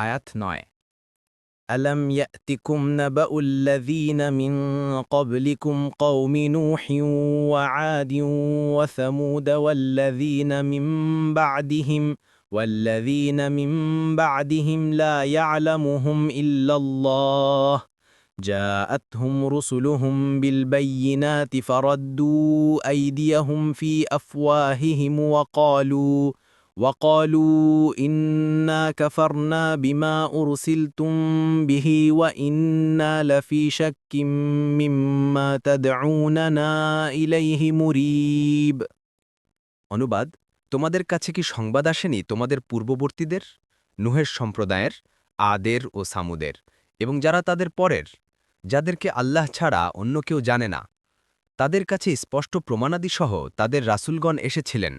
আয়াত ৯। ألم يأتكم نبأ الذين من قبلكم قوم نوح وعاد وثمود والذين من بعدهم لا يعلمهم إلا الله جاءتهم رسلهم بالبينات فردوا أيديهم في أفواههم وقالوا إنا كفرنا بما أرسلتم به وإنا لفي شك مما تدعوننا إليه مريب। অনুবাদ, তোমাদের কাছে কি সংবাদ আসেনি তোমাদের পূর্ববর্তীদের, নুহের সম্প্রদায়ের, আদের ও সামুদের, এবং যারা তাদের পরের, যাদেরকে আল্লাহ ছাড়া অন্য কেউ জানে না? তাদের কাছে স্পষ্ট প্রমাণাদিসহ তাদের রাসূলগণ এসেছিলেন।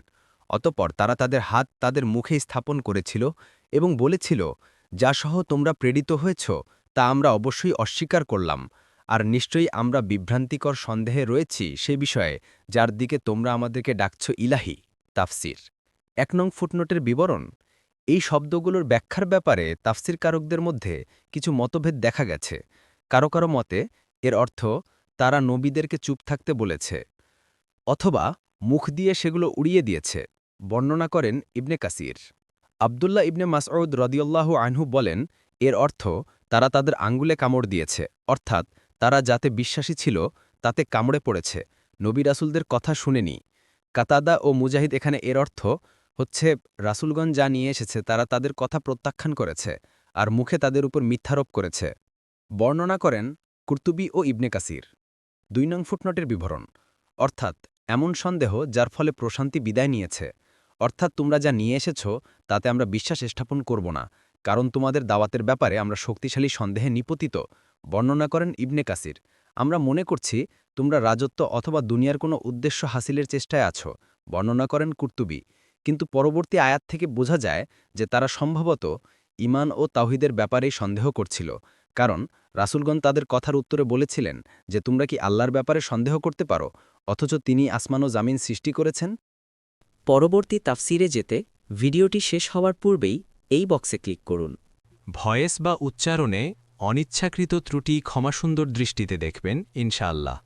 অতঃপর তারা তাদের হাত তাদের মুখে স্থাপন করেছিল এবং বলেছিল, যা সহ তোমরা প্রেরিত হয়েছ তা আমরা অবশ্যই অস্বীকার করলাম, আর নিশ্চয়ই আমরা বিভ্রান্তিকর সন্দেহে রয়েছি সে বিষয়ে যার দিকে তোমরা আমাদেরকে ডাকছ ইলাহি। তাফসির ১ নং ফুটনোটের বিবরণ। এই শব্দগুলোর ব্যাখ্যার ব্যাপারে তাফসিরকারকদের মধ্যে কিছু মতভেদ দেখা গেছে। কারো কারো মতে এর অর্থ তারা নবীদেরকে চুপ থাকতে বলেছে, অথবা মুখ দিয়ে সেগুলো উড়িয়ে দিয়েছে। বর্ণনা করেন ইবনে কাসির। আবদুল্লাহ ইবনে মাসউদ রাদিয়াল্লাহু আনহু বলেন, এর অর্থ তারা তাদের আঙ্গুলে কামড় দিয়েছে, অর্থাৎ তারা যাতে বিশ্বাসী ছিল তাতে কামড়ে পড়েছে, নবী রাসূলদের কথা শুনেনি। কাতাদা ও মুজাহিদ এখানে এর অর্থ হচ্ছে রাসূলগণ যা নিয়ে এসেছে তারা তাদের কথা প্রত্যাখ্যান করেছে আর মুখে তাদের উপর মিথ্যারোপ করেছে। বর্ণনা করেন কুরতুবী ও ইবনে কাসির। ২ নং ফুটনোটের বিবরণ, অর্থাৎ এমন সন্দেহ যার ফলে প্রশান্তি বিদায় নিয়েছে, অর্থাৎ তোমরা যা নিয়ে এসেছ তাতে আমরা বিশ্বাস স্থাপন করব না, কারণ তোমাদের দাওয়াতের ব্যাপারে আমরা শক্তিশালী সন্দেহে নিপতিত। বর্ণনা করেন ইবনে কাসির, আমরা মনে করছি তোমরা রাজত্ব অথবা দুনিয়ার কোনো উদ্দেশ্য হাসিলের চেষ্টায় আছো। বর্ণনা করেন কুরতুবী, কিন্তু পরবর্তী আয়াত থেকে বোঝা যায় যে তারা সম্ভবত ঈমান ও তাওহীদের ব্যাপারেই সন্দেহ করছিল, কারণ রাসূলগণ তাদের কথার উত্তরে বলেছিলেন যে তোমরা কি আল্লাহর ব্যাপারে সন্দেহ করতে পারো, অথচ তিনি আসমান ও জামিন সৃষ্টি করেছেন। পরবর্তী তাফসিরে যেতে ভিডিওটি শেষ হওয়ার পূর্বেই এই বক্সে ক্লিক করুন। ভয়েস বা উচ্চারণে অনিচ্ছাকৃত ত্রুটি ক্ষমাসুন্দর দৃষ্টিতে দেখবেন ইনশাআল্লাহ।